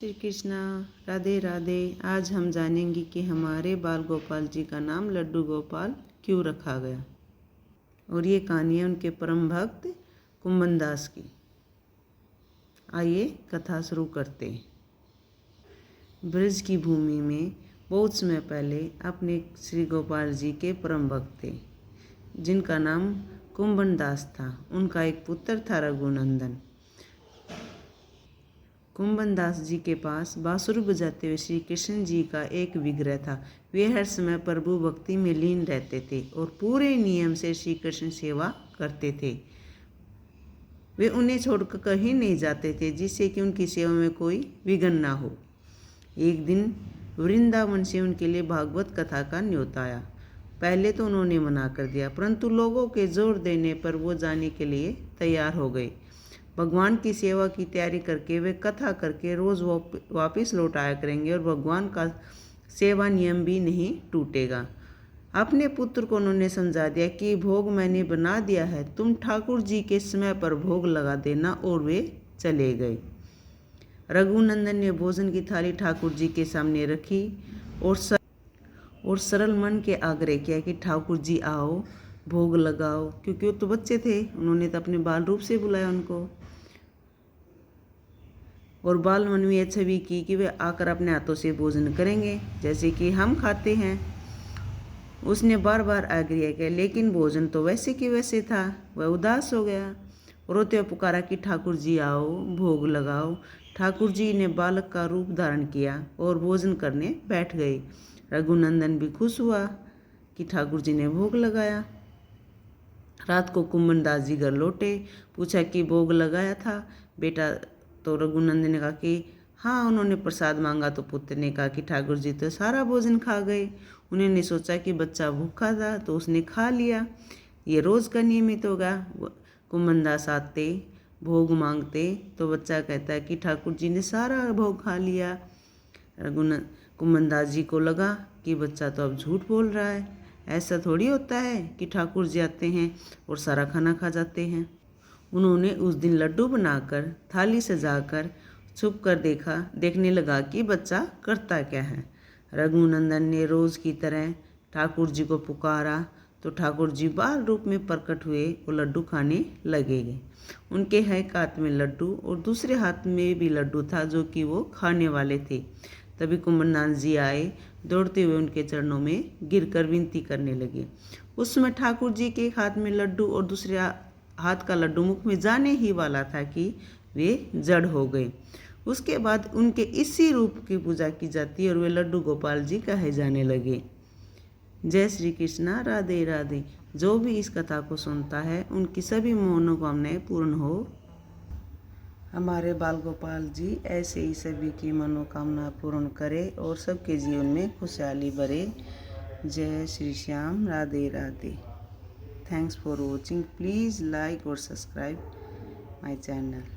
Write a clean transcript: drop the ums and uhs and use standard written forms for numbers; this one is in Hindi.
श्री कृष्णा, राधे राधे। आज हम जानेंगे कि हमारे बाल गोपाल जी का नाम लड्डू गोपाल क्यों रखा गया। और ये कहानी है उनके परम भक्त कुंभन दास की। आइए कथा शुरू करते हैं। ब्रज की भूमि में बहुत समय पहले अपने श्री गोपाल जी के परम भक्त थे, जिनका नाम कुंभन दास था। उनका एक पुत्र था रघुनंदन। कुंभन दास जी के पास बांसुरी बजाते हुए श्री कृष्ण जी का एक विग्रह था। वे हर समय प्रभु भक्ति में लीन रहते थे और पूरे नियम से श्री कृष्ण सेवा करते थे। वे उन्हें छोड़कर कहीं नहीं जाते थे, जिससे कि उनकी सेवा में कोई विघ्न ना हो। एक दिन वृंदावन से उनके लिए भागवत कथा का न्योता आया। पहले तो उन्होंने मना कर दिया, परंतु लोगों के जोर देने पर वो जाने के लिए तैयार हो गए। भगवान की सेवा की तैयारी करके वे कथा करके रोज़ वापस लौट आया करेंगे और भगवान का सेवा नियम भी नहीं टूटेगा। अपने पुत्र को उन्होंने समझा दिया कि भोग मैंने बना दिया है, तुम ठाकुर जी के समय पर भोग लगा देना। और वे चले गए। रघुनंदन ने भोजन की थाली ठाकुर जी के सामने रखी और सरल मन के आग्रह किया कि ठाकुर जी आओ, भोग लगाओ। क्योंकि वो तो बच्चे थे, उन्होंने तो अपने बाल रूप से बुलाया उनको। और बाल मन में यह छवि की कि वे आकर अपने हाथों से भोजन करेंगे, जैसे कि हम खाते हैं। उसने बार बार आग्रह किया, लेकिन भोजन तो वैसे कि वैसे था। वह उदास हो गया। रोते हुए पुकारा कि ठाकुर जी आओ, भोग लगाओ। ठाकुर जी ने बालक का रूप धारण किया और भोजन करने बैठ गए। रघुनंदन भी खुश हुआ कि ठाकुर जी ने भोग लगाया। रात को कुंभन दास जी घर लौटे। पूछा कि भोग लगाया था बेटा? तो रघुनंदन ने कहा कि हाँ, उन्होंने प्रसाद मांगा। तो पुत्र ने कहा कि ठाकुर जी तो सारा भोजन खा गए। उन्होंने सोचा कि बच्चा भूखा था तो उसने खा लिया, ये रोज़ का नियमित होगा। कुंभन दास आते, भोग मांगते तो बच्चा कहता है कि ठाकुर जी ने सारा भोग खा लिया। कुंभन दास जी को लगा कि बच्चा तो अब झूठ बोल रहा है। ऐसा थोड़ी होता है कि ठाकुर जी आते हैं और सारा खाना खा जाते हैं। उन्होंने उस दिन लड्डू बनाकर थाली सजाकर छुप कर देखने लगा कि बच्चा करता क्या है। रघुनंदन ने रोज़ की तरह ठाकुर जी को पुकारा तो ठाकुर जी बाल रूप में प्रकट हुए और लड्डू खाने लगे। उनके एक हाथ में लड्डू और दूसरे हाथ में भी लड्डू था, जो कि वो खाने वाले थे। तभी कुंभनदास जी आए, दौड़ते हुए उनके चरणों में गिरकर विनती करने लगे। उस समय ठाकुर जी के एक हाथ में लड्डू और दूसरे हाथ का लड्डू मुख में जाने ही वाला था कि वे जड़ हो गए। उसके बाद उनके इसी रूप की पूजा की जाती है और वे लड्डू गोपाल जी कहे जाने लगे। जय श्री कृष्णा, राधे राधे। जो भी इस कथा को सुनता है, उनकी सभी मनोकामनाएं पूर्ण हो। हमारे बाल गोपाल जी ऐसे ही सभी की मनोकामना पूर्ण करे और सबके जीवन में खुशहाली भरे। जय Shri Shyam, Radhe Radhe. Thanks for watching. Please like or subscribe my channel.